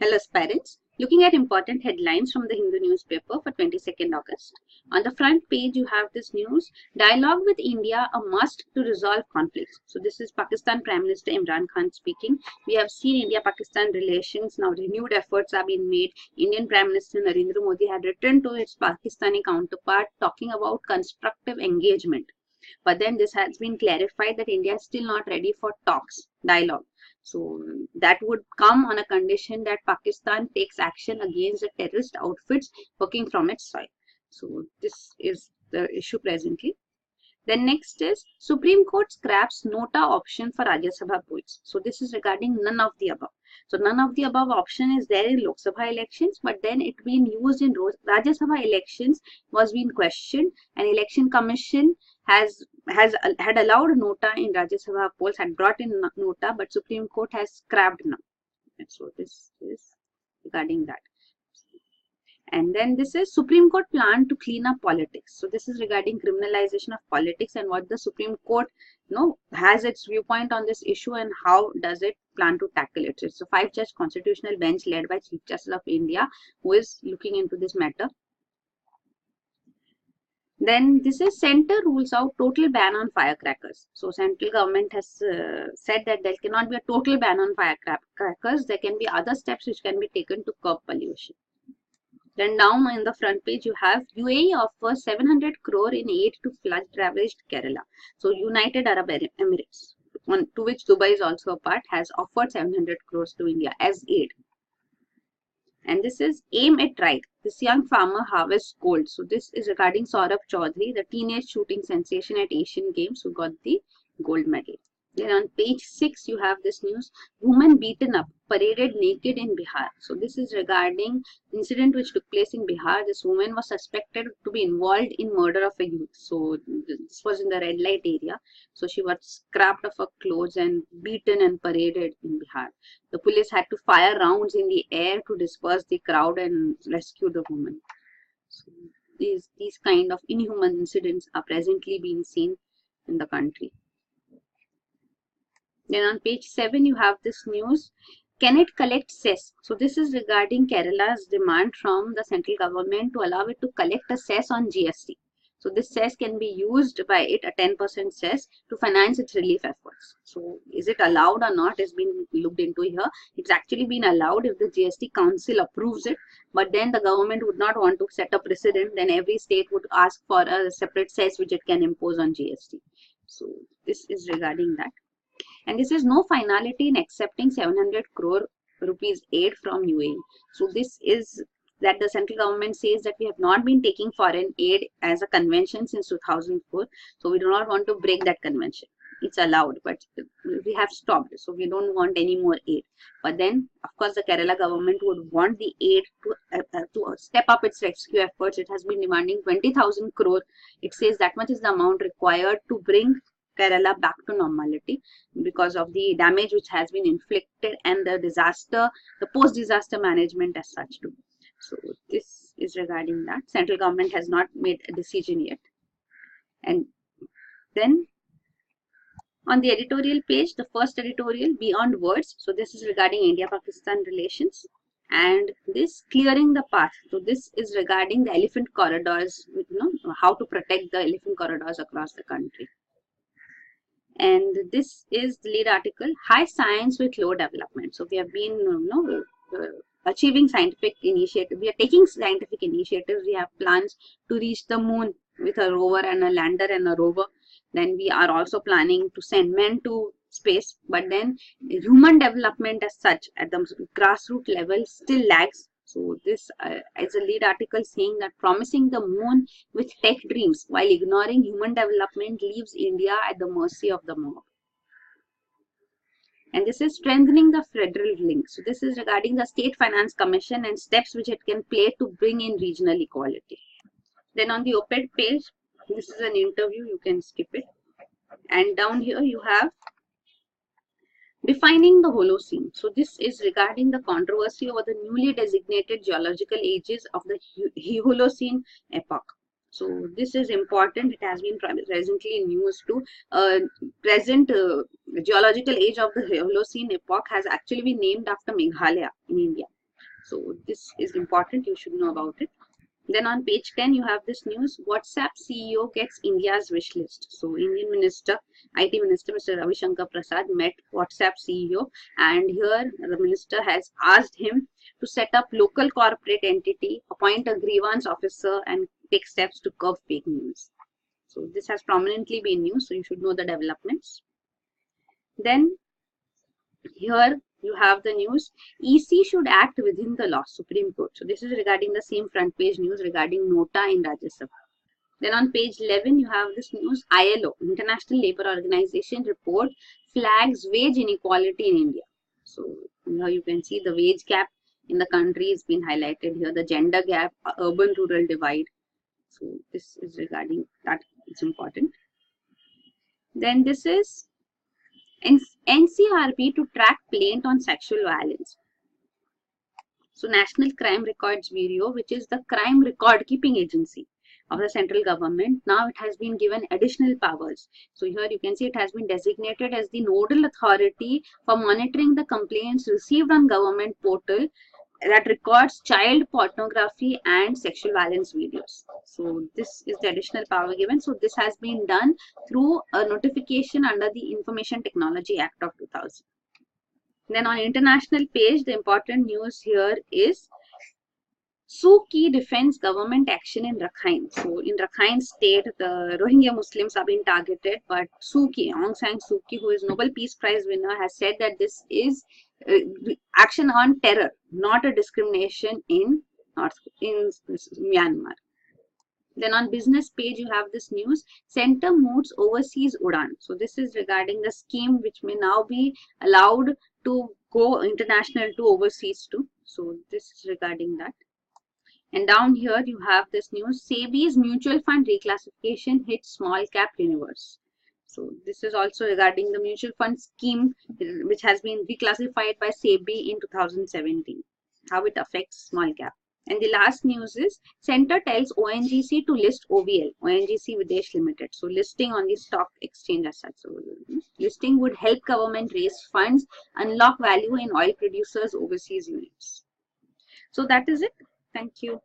Hello parents, looking at important headlines from the Hindu newspaper for 22nd August. On the front page you have this news, dialogue with India a must to resolve conflicts. So this is Pakistan Prime Minister Imran Khan speaking. We have seen India-Pakistan relations, now renewed efforts are being made. Indian Prime Minister Narendra Modi had written to its Pakistani counterpart talking about constructive engagement. But then this has been clarified that India is still not ready for talks, dialogue. So that would come on a condition that Pakistan takes action against the terrorist outfits working from its soil. So this is the issue presently. Then next is Supreme Court scraps Nota option for Rajya Sabha polls. So this is regarding none of the above. So none of the above option is there in Lok Sabha elections, but then it been used in Rajya Sabha elections was being questioned, and Election Commission had allowed Nota in Rajya Sabha polls, had brought in Nota, but Supreme Court has scrapped now. So this is regarding that. And then this is Supreme Court plan to clean up politics. So this is regarding criminalization of politics and what the Supreme Court has its viewpoint on this issue and how does it plan to tackle it. So it's a 5-judge constitutional bench led by Chief Justice of India who is looking into this matter. Then this is center rules out total ban on firecrackers. So central government has said that there cannot be a total ban on firecrackers. There can be other steps which can be taken to curb pollution. Then down in the front page you have UAE offers 700 crore in aid to flood ravaged Kerala. So United Arab Emirates, to which Dubai is also a part, has offered 700 crores to India as aid. And this is aim it right. This young farmer harvests gold. So this is regarding Saurabh Chaudhary, the teenage shooting sensation at Asian Games who got the gold medal. Then on page 6 you have this news, woman beaten up, paraded naked in Bihar. So this is regarding incident which took place in Bihar. This woman was suspected to be involved in murder of a youth. So this was in the red light area. So she was scrapped of her clothes and beaten and paraded in Bihar. The police had to fire rounds in the air to disperse the crowd and rescue the woman. So these kind of inhuman incidents are presently being seen in the country. Then on page 7 you have this news, can it collect cess? So this is regarding Kerala's demand from the central government to allow it to collect a cess on GST. So this cess can be used by it, a 10% cess, to finance its relief efforts. So is it allowed or not is being looked into here. It's actually been allowed if the GST council approves it, but then the government would not want to set a precedent. Then every state would ask for a separate cess which it can impose on GST. So this is regarding that. And this is no finality in accepting 700 crore rupees aid from UAE. So this is that the central government says that we have not been taking foreign aid as a convention since 2004. So we do not want to break that convention. It's allowed, but we have stopped. So we don't want any more aid. But then, of course, the Kerala government would want the aid to step up its rescue efforts. It has been demanding 20,000 crore. It says that much is the amount required to bring Kerala back to normality because of the damage which has been inflicted and the disaster, the post-disaster management as such too. So this is regarding that. Central government has not made a decision yet. And then on the editorial page, the first editorial, Beyond Words. So this is regarding India-Pakistan relations. And this clearing the path. So this is regarding the elephant corridors, how to protect the elephant corridors across the country. And this is the lead article, high science with low development. So we have been achieving scientific initiative. We are taking scientific initiatives. We have plans to reach the moon with a rover and a lander and a rover. Then we are also planning to send men to space. But then human development as such at the grassroots level still lags. So this is a lead article saying that promising the moon with tech dreams while ignoring human development leaves India at the mercy of the mob. And this is strengthening the federal link. So this is regarding the State Finance Commission and steps which it can play to bring in regional equality. Then on the op-ed page, this is an interview, you can skip it. And down here you have defining the Holocene. So this is regarding the controversy over the newly designated geological ages of the Holocene epoch. So this is important. It has been presently in news too. Present geological age of the Holocene epoch has actually been named after Meghalaya in India. So this is important, you should know about it. Then on page 10, you have this news: WhatsApp CEO gets India's wish list. So Indian Minister, IT Minister Mr. Ravi Shankar Prasad met WhatsApp CEO, and here the minister has asked him to set up local corporate entity, appoint a grievance officer, and take steps to curb fake news. So this has prominently been news, so you should know the developments. Then here you have the news: EC should act within the law, Supreme Court. So this is regarding the same front page news regarding Nota in Rajya Sabha. Then on page 11, you have this news: ILO, International Labour Organization report flags wage inequality in India. So here you can see the wage gap in the country has been highlighted here, the gender gap, urban-rural divide. So this is regarding that, it's important. Then this is NCRB to track plaint on sexual violence. So National Crime Records Bureau, which is the crime record keeping agency of the central government, now it has been given additional powers. So here you can see it has been designated as the nodal authority for monitoring the complaints received on government portal that records child pornography and sexual violence videos. So this is the additional power given. So this has been done through a notification under the Information Technology Act of 2000. Then on international page, the important news here is Suu Kyi defends government action in Rakhine. So in Rakhine state, the Rohingya Muslims are being targeted, but Suu Kyi, Aung San Suu Kyi, who is Nobel Peace Prize winner, has said that this is action on terror, not a discrimination in Myanmar. Then on business page, you have this news: Center moots overseas Udan. So this is regarding the scheme which may now be allowed to go international to overseas too. So this is regarding that. And down here you have this news: SEBI's mutual fund reclassification hits small cap universe. So this is also regarding the mutual fund scheme which has been reclassified by SEBI in 2017, how it affects small cap. And the last news is Center tells ONGC to list OVL, ONGC Videsh Limited. So listing on the stock exchange as such. So listing would help government raise funds, unlock value in oil producers' overseas units. So that is it. Thank you.